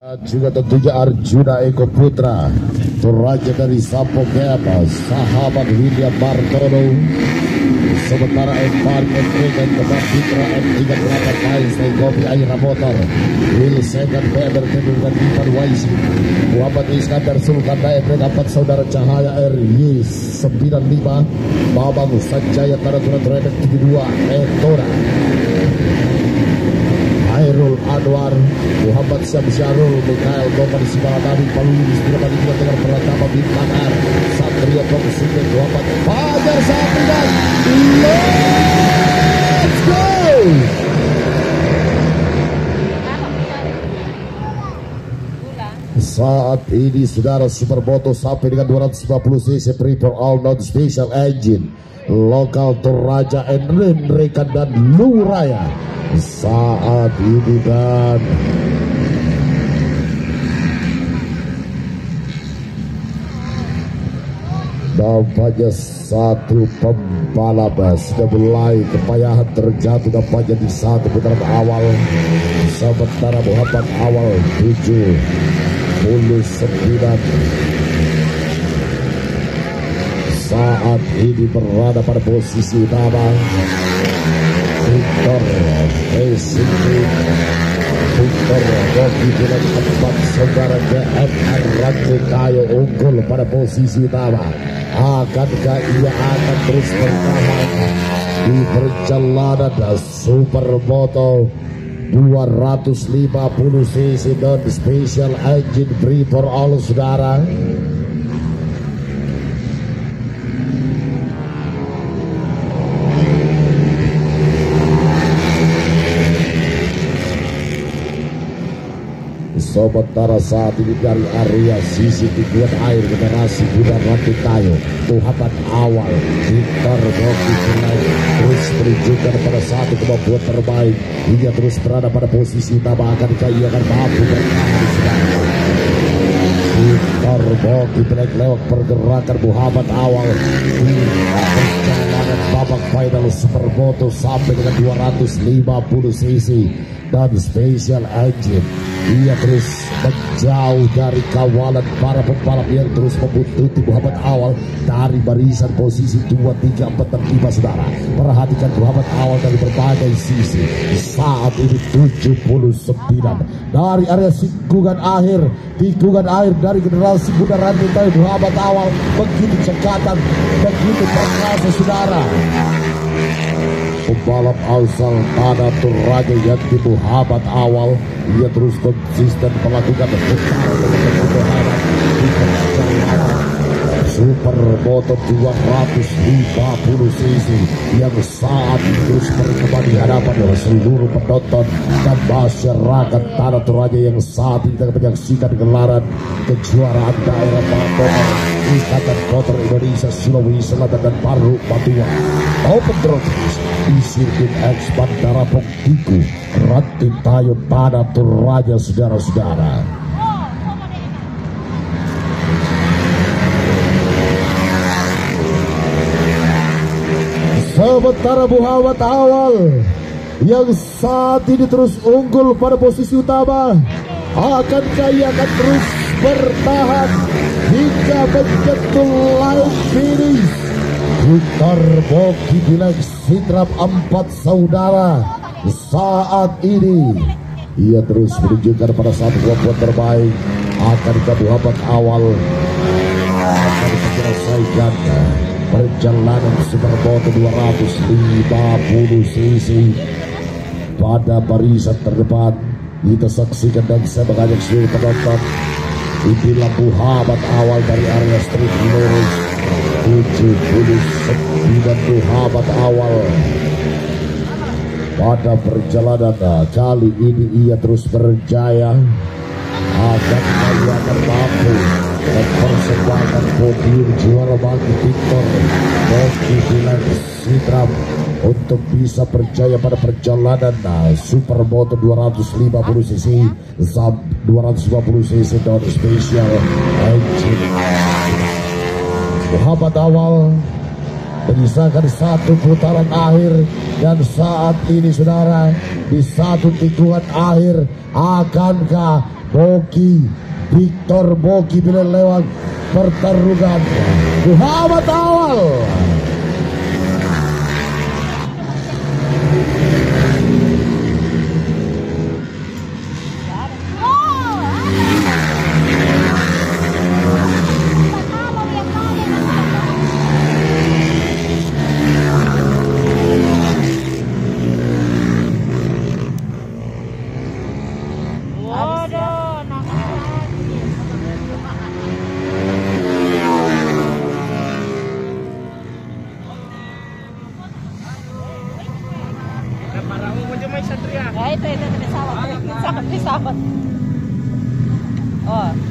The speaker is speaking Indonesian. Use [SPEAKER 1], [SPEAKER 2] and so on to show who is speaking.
[SPEAKER 1] Juga tentunya Arjuna Eko Putra, Raja dari Sampo Gema, sahabat William Martono. Sementara Evan memberikan kepada Fitra M38 Pais dari Kopi Air Motor, Will Second Weber dengan Ivan Waisi, Muhammad Iskandar Sulkan Dayak dengan 4 saudara Cahaya RY 95, Babang Sanjaya Taratura Trader 72, Etora Hairul Anwar, Muhammad Syamsyarul, Mikhail Gopar Sibaladari, Palulis, Dirapati juga dengan Pratama Bintang R, Satria Komsuke, Muhammad Fajar Satridan. Let's go! Saat ini saudara Supermoto sampai dengan 250 cc free for all non special engine lokal Toraja and Rekan dan Luraya. Saat ini dan nampaknya satu pembalap sudah mulai kepayahan terjatuh nampaknya di satu putaran awal. Sementara Muhammad awal 79 saat ini berada pada posisi utama. Victor Rocky dengan 4 saudara GMR Rancu Kayo unggul pada posisi utama. Akankah ia akan terus bertahan di perjalanan Supermoto 250 cc non special engine free for all saudara? Sementara saat ini dari area sisi tikungan air generasi Bunda Rantu Kayo, Muhammad awal Victor Rocky terus menunjukkan pada satu kemampuan terbaik hingga terus berada pada posisi utama. Akankah ia akan mampu bertahan di sana? Victor Rocky lewat pergerakan Muhammad awal di perjalanan babak final Supermoto sampai dengan 250 cc dan special engine. Ia terus menjauh dari kawalan para pembalap yang terus membuntuti Muhammad awal dari barisan posisi 2, 3, 4, dan 5 saudara. Perhatikan Muhammad awal dari berbagai sisi. Saat ini 79 dari area tikungan air dari generasi Bunda Rantu Kayo. Muhammad awal begitu cekatan, begitu perkasa saudara. Pembalap asal Tanah Toraja yakni Muhammad awal, ia terus konsisten melakukan putaran di perjalanan Supermoto 250 cc yang saat ini terus berkembang di hadapan seluruh penonton dan masyarakat Tanah Toraja yang saat ini tengah menyaksikan gelaran kejuaraan daerah Papua Ikatan Motor Indonesia Sulawesi Selatan dan Paru Papua Open Trophies di sirkuit X Bandara Poktiku Rantu Kayo Tanah Toraja saudara-saudara. Sementara Muhammad awal yang saat ini terus unggul pada posisi utama, akankah ia akan terus bertahan hingga menyentuh line finish? Victor Rocky bilang sitrap 4 saudara. Saat ini ia terus menunjukkan pada satu kemampuan terbaik. Akankah Muhammad awal akan menyelesaikan perjalanan Supermoto 250 cc pada barisan terdepan? Kita saksikan dan saya mengajak seluruh penonton. Inilah Muhammad awal dari area street lurus 79 Muhammad awal. Pada perjalanan kali ini ia terus berjaya. Akan mampu mempersembahkan podium juara bagi Victor Rocky Bilang Sitrap untuk bisa berjaya pada perjalanan Supermoto 250 cc 250 cc non special engine. Muhammad awal menyisakan satu putaran akhir, dan saat ini saudara di satu tikungan akhir, akankah Boki Victor Boki bila lewat pertarungan Muhammad Awal.
[SPEAKER 2] Ya itu pesawat. Oh.